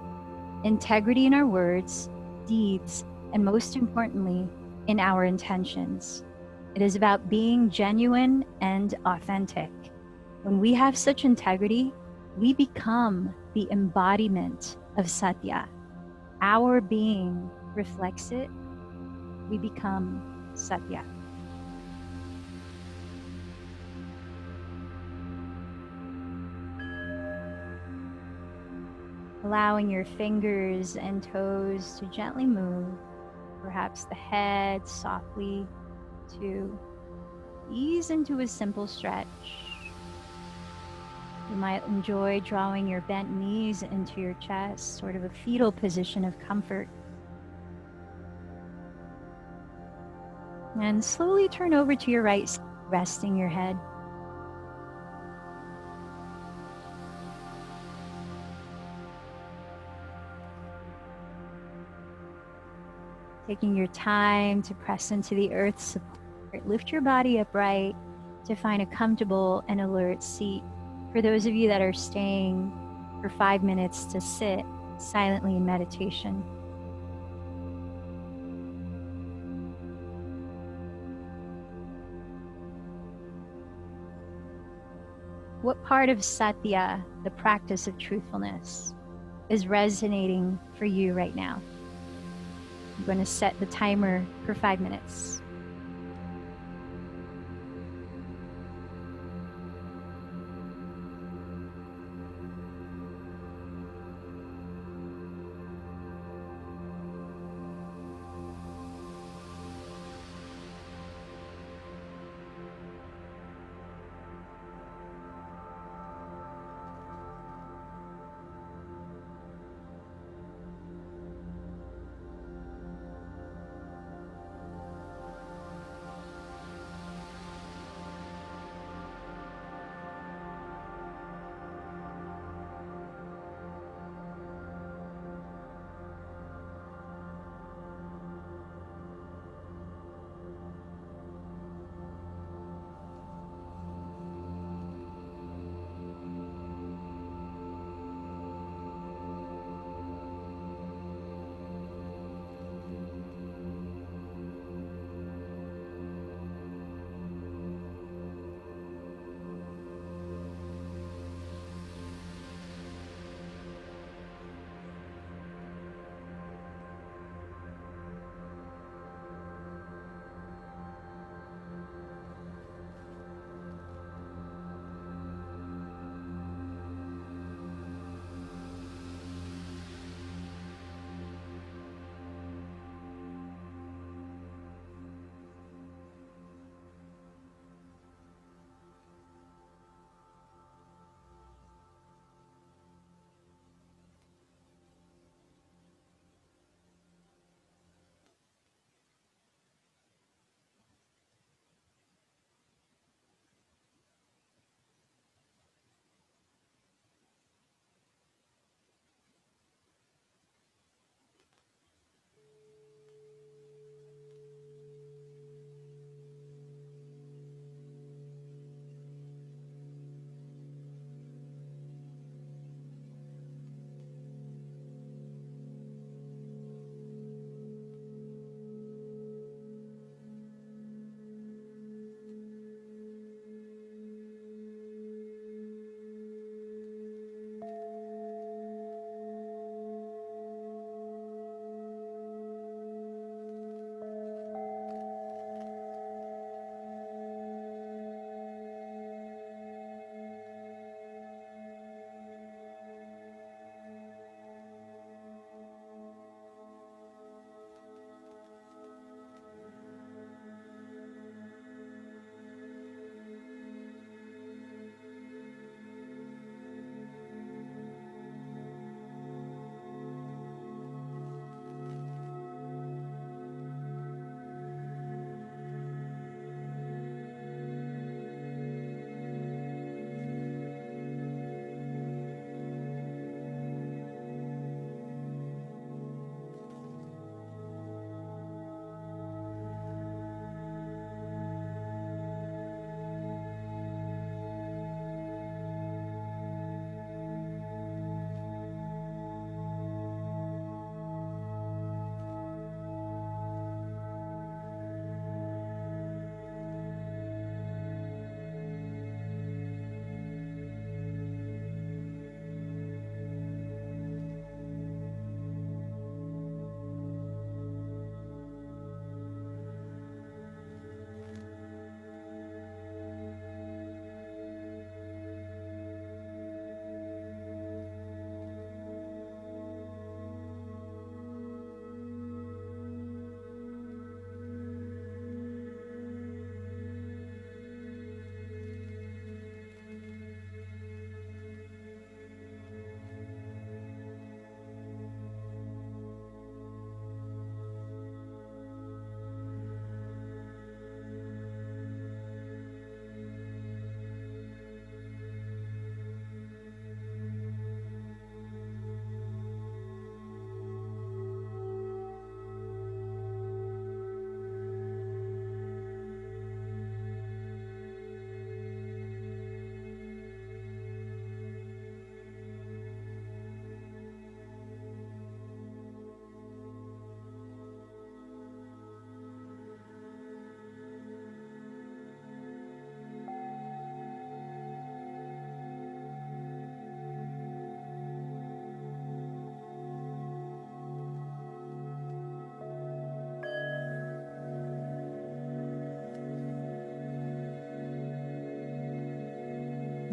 Integrity in our words, deeds, and most importantly, in our intentions. It is about being genuine and authentic. When we have such integrity, we become the embodiment of Satya. Our being reflects it. We become Satya. Allowing your fingers and toes to gently move, perhaps the head softly to ease into a simple stretch. You might enjoy drawing your bent knees into your chest, sort of a fetal position of comfort. And slowly turn over to your right, resting your head. Taking your time to press into the earth's support. Lift your body upright to find a comfortable and alert seat. For those of you that are staying for 5 minutes to sit silently in meditation. What part of Satya, the practice of truthfulness, is resonating for you right now? I'm going to set the timer for 5 minutes.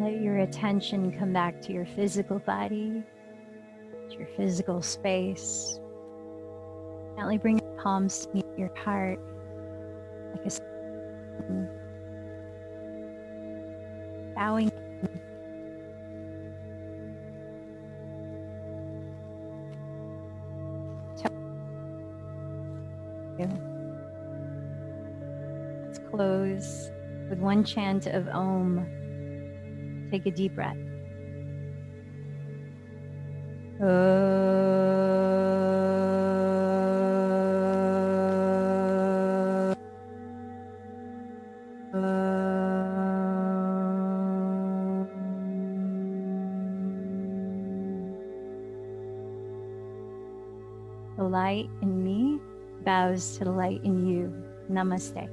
Let your attention come back to your physical body, to your physical space. Gently bring your palms to meet your heart, like a sun. Bowing. Let's close with one chant of Om. Take a deep breath. The light in me bows to the light in you. Namaste.